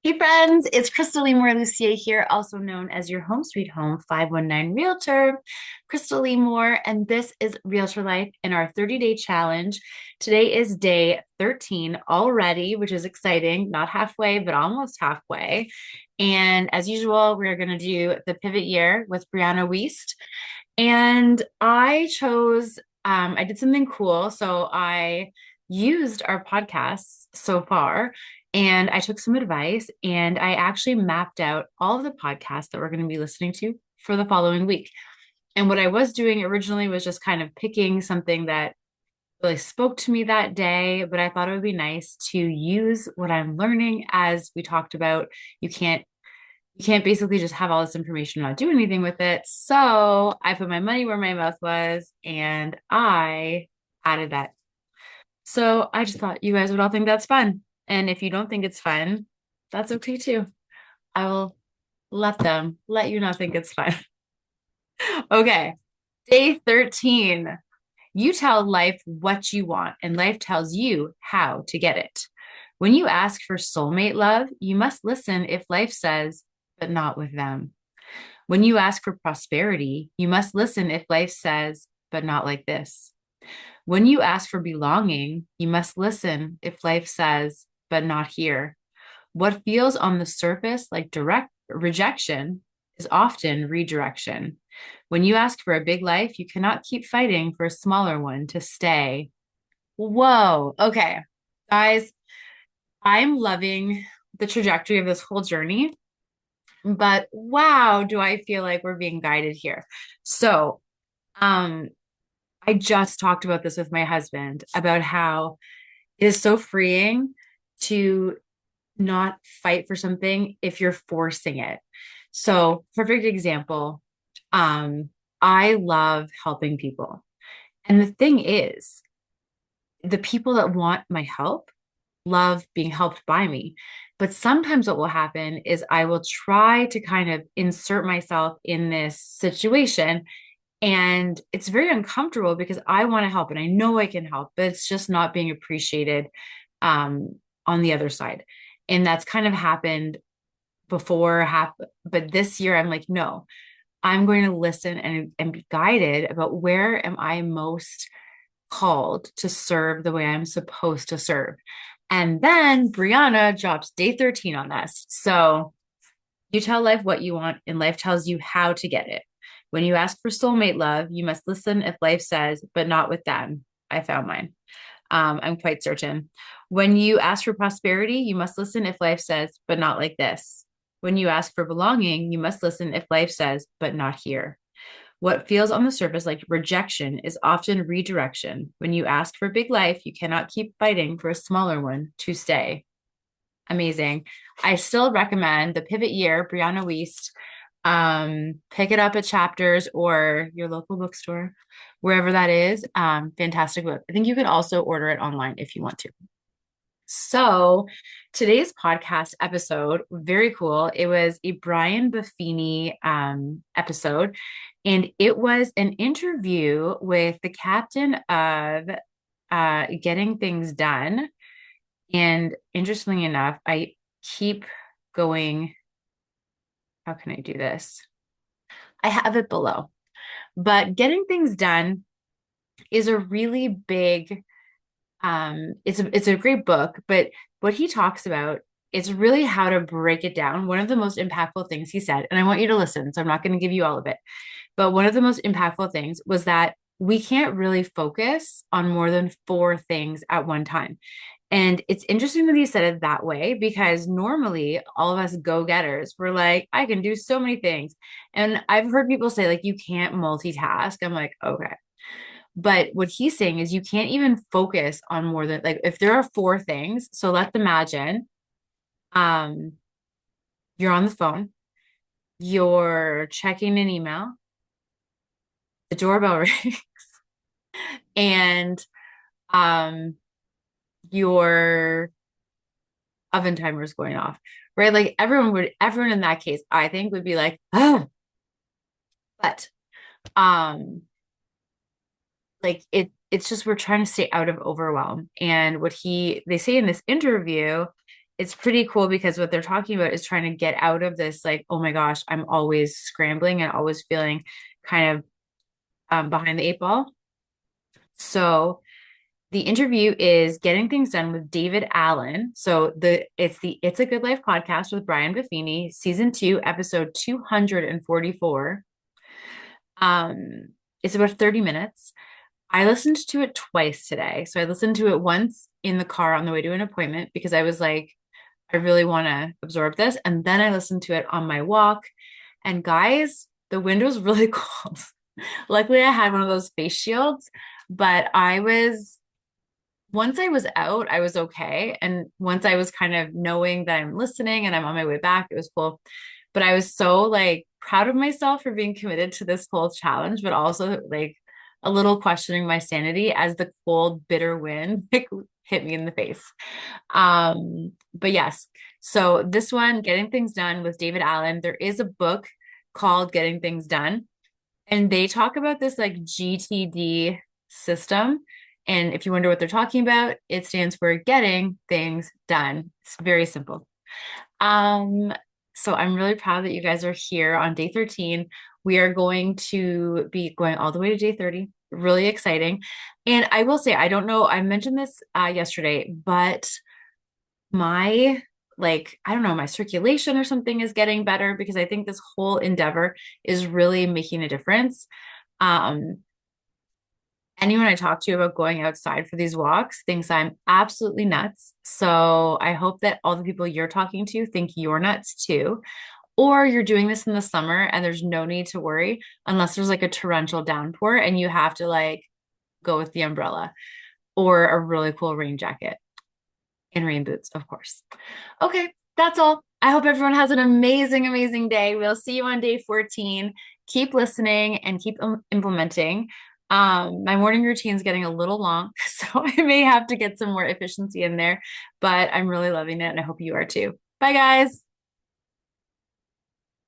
Hey friends, it's Crystal Lee Moore Lucier here, also known as your Home Sweet Home 519 Realtor, Crystal Lee Moore, and this is Realtor Life in our 30-day challenge. Today is day 13 already, which is exciting, not halfway, but almost halfway. And as usual, we're going to do the pivot year with Brianna Wiest. And I did something cool. So I used our podcasts so far and I took some advice and I actually mapped out all of the podcasts that we're going to be listening to for the following week. And what I was doing originally was just kind of picking something that really spoke to me that day, but I thought it would be nice to use what I'm learning as we talked about. You can't basically just have all this information and not do anything with it. So I put my money where my mouth was and I added that. So I just thought you guys would all think that's fun. And if you don't think it's fun, that's okay too. I will let you not think it's fun. Okay. Day 13. You tell life what you want, and life tells you how to get it. When you ask for soulmate love, you must listen if life says, but not with them. When you ask for prosperity, you must listen if life says, but not like this. When you ask for belonging, you must listen if life says, but not here. What feels on the surface like direct rejection is often redirection. When you ask for a big life, you cannot keep fighting for a smaller one to stay. Whoa. Okay. Guys, I'm loving the trajectory of this whole journey, but wow, do I feel like we're being guided here. So, um, I just talked about this with my husband about how it is so freeing to not fight for something if you're forcing it. So, perfect example. Um, I love helping people. And the thing is, the people that want my help love being helped by me. But sometimes what will happen is I will try to kind of insert myself in this situation. And it's very uncomfortable because I want to help and I know I can help, but it's just not being appreciated on the other side. And that's kind of happened before, but this year I'm like, no, I'm going to listen and be guided about where am I most called to serve the way I'm supposed to serve. And then Brianna drops day 13 on us. So you tell life what you want, and life tells you how to get it. When you ask for soulmate love, you must listen if life says, but not with them. I found mine. I'm quite certain. When you ask for prosperity, you must listen if life says, but not like this. When you ask for belonging, you must listen if life says, but not here. What feels on the surface like rejection is often redirection. When you ask for big life, you cannot keep fighting for a smaller one to stay. Amazing. I still recommend the Pivot Year, Brianna Wiest. Pick it up at Chapters or your local bookstore, wherever that is. Fantastic book. I think you can also order it online if you want to. So today's podcast episode, very cool. It was a Brian Buffini episode, and it was an interview with the captain of Getting Things Done. And interestingly enough, I keep going. How can I do this? I have it below. But Getting Things Done is a really big it's a great book, but what he talks about is really how to break it down. One of the most impactful things he said, and I want you to listen, so I'm not going to give you all of it, but one of the most impactful things was that we can't really focus on more than four things at one time. And it's interesting that he said it that way because normally all of us go-getters, we're like, I can do so many things. And I've heard people say, like, you can't multitask. I'm like, okay. But what he's saying is you can't even focus on more than like if there are four things. So let's imagine um you're on the phone, you're checking an email, the doorbell rings, and um your oven timer is going off. Right? Like everyone in that case, I think would be like, oh, but um like it's just we're trying to stay out of overwhelm. And what they say in this interview it's pretty cool because what they're talking about is trying to get out of this, like, oh my gosh, I'm always scrambling and always feeling kind of behind the eight ball. So the interview is Getting Things Done with David Allen. So the It's a Good Life podcast with Brian Buffini, season 2, episode 244. Um, it's about 30 minutes. I listened to it twice today. So I listened to it once in the car on the way to an appointment because I was like, I really want to absorb this. And then I listened to it on my walk. And guys, the wind was really cold. Luckily, I had one of those face shields, but once I was out, I was okay. And once I was kind of knowing that I'm listening and I'm on my way back, it was cool. But I was so like proud of myself for being committed to this whole challenge, but also like a little questioning my sanity as the cold, bitter wind like, hit me in the face. But yes, so this one, Getting Things Done with David Allen, there is a book called Getting Things Done, and they talk about this like GTD system. And if you wonder what they're talking about, it stands for Getting Things Done. It's very simple. Um, so I'm really proud that you guys are here on day 13. We are going to be going all the way to day 30. Really exciting. And I will say, I don't know, I mentioned this yesterday, but my I don't know, my circulation or something is getting better because I think this whole endeavor is really making a difference. Um, Anyone I talk to about going outside for these walks thinks I'm absolutely nuts. So I hope that all the people you're talking to think you're nuts too. Or you're doing this in the summer and there's no need to worry unless there's like a torrential downpour and you have to like go with the umbrella or a really cool rain jacket and rain boots, of course. Okay, that's all. I hope everyone has an amazing, amazing day. We'll see you on day 14. Keep listening and keep implementing. My morning routine is getting a little long, so I may have to get some more efficiency in there, but I'm really loving it and I hope you are too. Bye, guys.